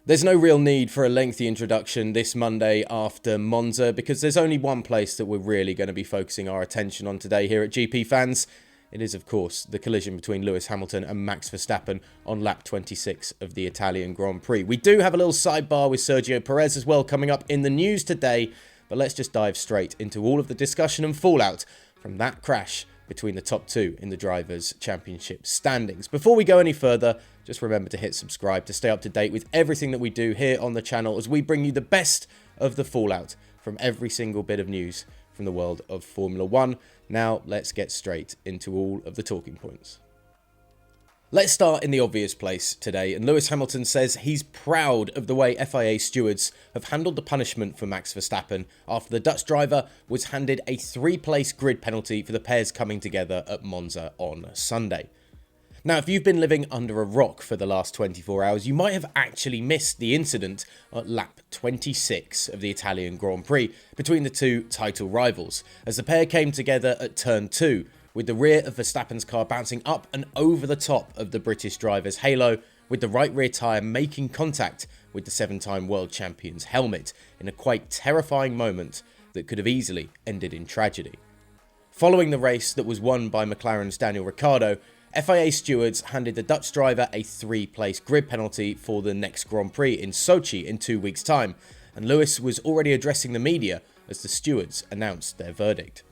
There's no real need for a lengthy introduction this Monday after Monza because there's only one place that we're really going to be focusing our attention on today here at GPFans. It is, of course, the collision between Lewis Hamilton and Max Verstappen on lap 26 of the Italian Grand Prix. We do have a little sidebar with Sergio Perez as well coming up in the news today, but let's just dive straight into all of the discussion and fallout from that crash between the top two in the Drivers' Championship standings. Before we go any further, just remember to hit subscribe to stay up to date with everything that we do here on the channel as we bring you the best of the fallout from every single bit of news from the world of Formula 1. Now, let's get straight into all of the talking points. Let's start in the obvious place today, and Lewis Hamilton says he's proud of the way FIA stewards have handled the punishment for Max Verstappen after the Dutch driver was handed a 3-place grid penalty for the pairs coming together at Monza on Sunday. Now, if you've been living under a rock for the last 24 hours, you might have actually missed the incident at lap 26 of the Italian Grand Prix between the two title rivals, as the pair came together at turn 2, with the rear of Verstappen's car bouncing up and over the top of the British driver's halo, with the right rear tyre making contact with the 7-time world champion's helmet in a quite terrifying moment that could have easily ended in tragedy. Following the race that was won by McLaren's Daniel Ricciardo, FIA stewards handed the Dutch driver a 3-place grid penalty for the next Grand Prix in Sochi in 2 weeks' time, and Lewis was already addressing the media as the stewards announced their verdict.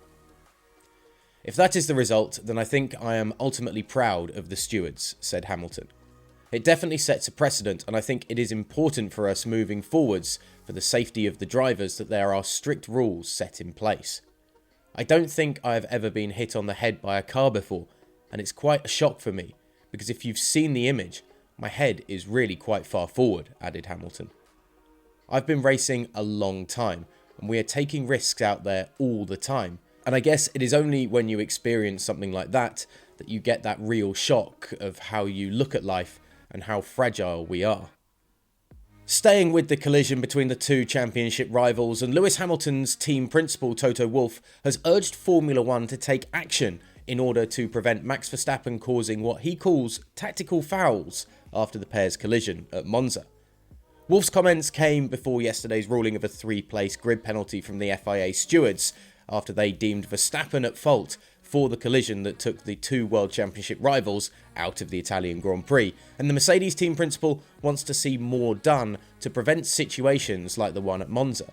If that is the result, then I think I am ultimately proud of the stewards, said Hamilton. It definitely sets a precedent, and I think it is important for us moving forwards for the safety of the drivers that there are strict rules set in place. I don't think I have ever been hit on the head by a car before, and it's quite a shock for me, because if you've seen the image, my head is really quite far forward, added Hamilton. I've been racing a long time, and we are taking risks out there all the time. And I guess it is only when you experience something like that that you get that real shock of how you look at life and how fragile we are. Staying with the collision between the two championship rivals, and Lewis Hamilton's team principal Toto Wolff has urged Formula 1 to take action in order to prevent Max Verstappen causing what he calls tactical fouls after the pair's collision at Monza. Wolff's comments came before yesterday's ruling of a 3-place grid penalty from the FIA stewards, after they deemed Verstappen at fault for the collision that took the two World Championship rivals out of the Italian Grand Prix, and the Mercedes team principal wants to see more done to prevent situations like the one at Monza.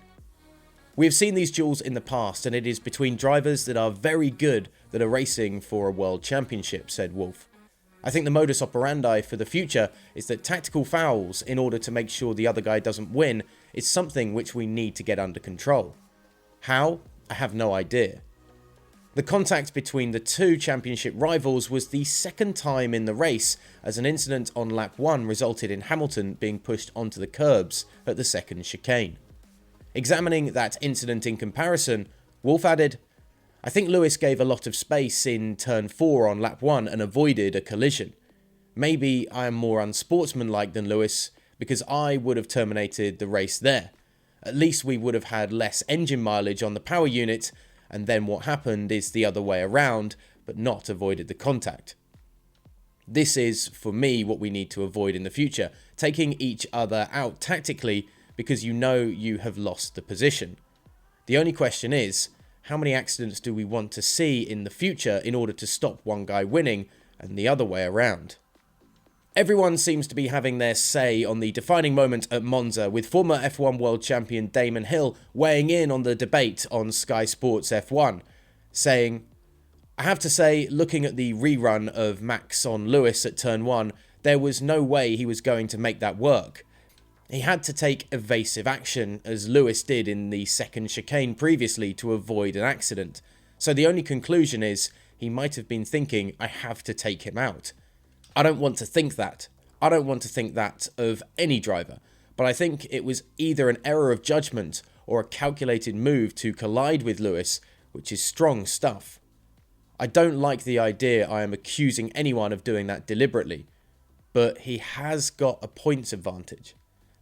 We have seen these duels in the past, and it is between drivers that are very good that are racing for a World Championship, said Wolff. I think the modus operandi for the future is that tactical fouls in order to make sure the other guy doesn't win is something which we need to get under control. How? I have no idea. The contact between the two championship rivals was the second time in the race, as an incident on lap 1 resulted in Hamilton being pushed onto the curbs at the second chicane. Examining that incident in comparison, Wolff added, I think Lewis gave a lot of space in turn 4 on lap 1 and avoided a collision. Maybe I am more unsportsmanlike than Lewis because I would have terminated the race there. At least we would have had less engine mileage on the power unit, and then what happened is the other way around, but not avoided the contact. This is, for me, what we need to avoid in the future, taking each other out tactically because you know you have lost the position. The only question is, how many accidents do we want to see in the future in order to stop one guy winning and the other way around? Everyone seems to be having their say on the defining moment at Monza, with former F1 world champion Damon weighing in on the debate on Sky Sports F1, saying, I have to say, looking at the rerun of Max on Lewis at turn 1, there was no way he was going to make that work. He had to take evasive action, as Lewis did in the second chicane previously, to avoid an accident. So the only conclusion is, he might have been thinking, I have to take him out. I don't want to think that. I don't want to think that of any driver, but I think it was either an error of judgment or a calculated move to collide with Lewis, which is strong stuff. I don't like the idea I am accusing anyone of doing that deliberately, but he has got a points advantage.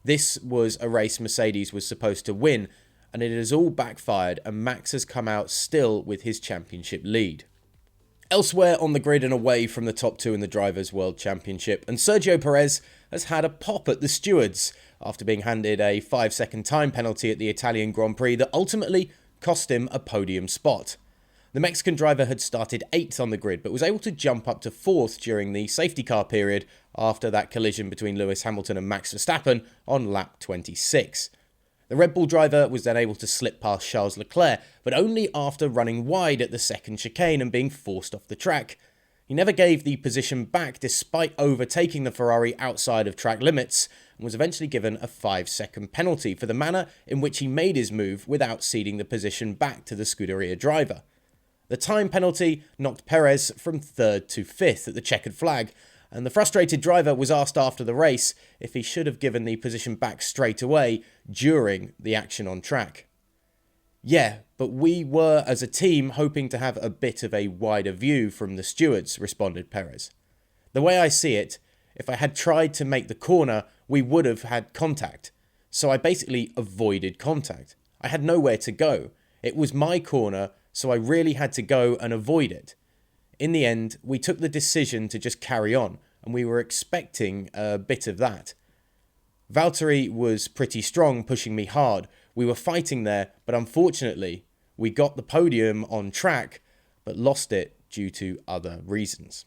This was a race Mercedes was supposed to win, and it has all backfired, and Max has come out still with his championship lead. Elsewhere on the grid and away from the top two in the Drivers' World Championship, and Sergio Perez has had a pop at the stewards after being handed a 5-second time penalty at the Italian Grand Prix that ultimately cost him a podium spot. The Mexican driver had started 8th on the grid, but was able to jump up to 4th during the safety car period after that collision between Lewis Hamilton and Max Verstappen on lap 26. The Red Bull driver was then able to slip past Charles Leclerc, but only after running wide at the second chicane and being forced off the track. He never gave the position back despite overtaking the Ferrari outside of track limits, and was eventually given a 5-second penalty for the manner in which he made his move without ceding the position back to the Scuderia driver. The time penalty knocked Perez from 3rd to 5th at the checkered flag, and the frustrated driver was asked after the race if he should have given the position back straight away during the action on track. Yeah, but we were as a team hoping to have a bit of a wider view from the stewards, responded Perez. The way I see it, if I had tried to make the corner, we would have had contact. So I basically avoided contact. I had nowhere to go. It was my corner, so I really had to go and avoid it. In the end, we took the decision to just carry on, and we were expecting a bit of that. Valtteri was pretty strong, pushing me hard. We were fighting there, but unfortunately, we got the podium on track, but lost it due to other reasons.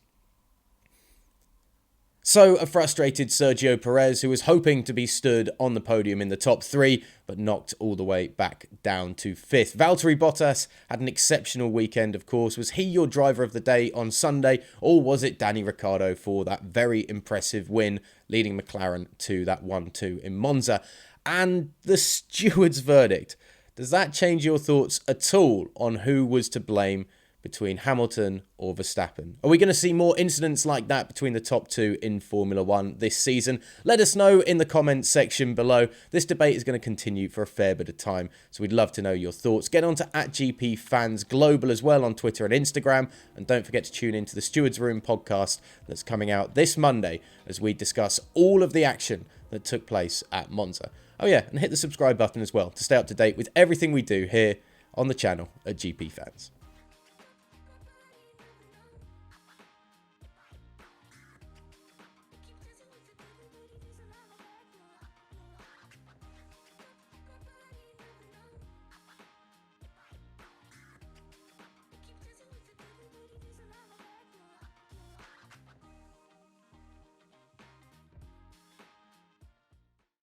So, a frustrated Sergio Perez, who was hoping to be stood on the podium in the top 3, but knocked all the way back down to 5th. Valtteri Bottas had an exceptional weekend, of course. Was he your driver of the day on Sunday, or was it Danny Ricciardo for that very impressive win, leading McLaren to that 1-2 in Monza? And the stewards' verdict, does that change your thoughts at all on who was to blame between Hamilton or Verstappen? Are we going to see more incidents like that between the top 2 in Formula 1 this season? Let us know in the comments section below. This debate is going to continue for a fair bit of time, so we'd love to know your thoughts. Get on to @GPFans Global as well on Twitter and Instagram, and don't forget to tune into the Stewards Room podcast that's coming out this Monday as we discuss all of the action that took place at Monza. Oh yeah, and hit the subscribe button as well to stay up to date with everything we do here on the channel at GPFans.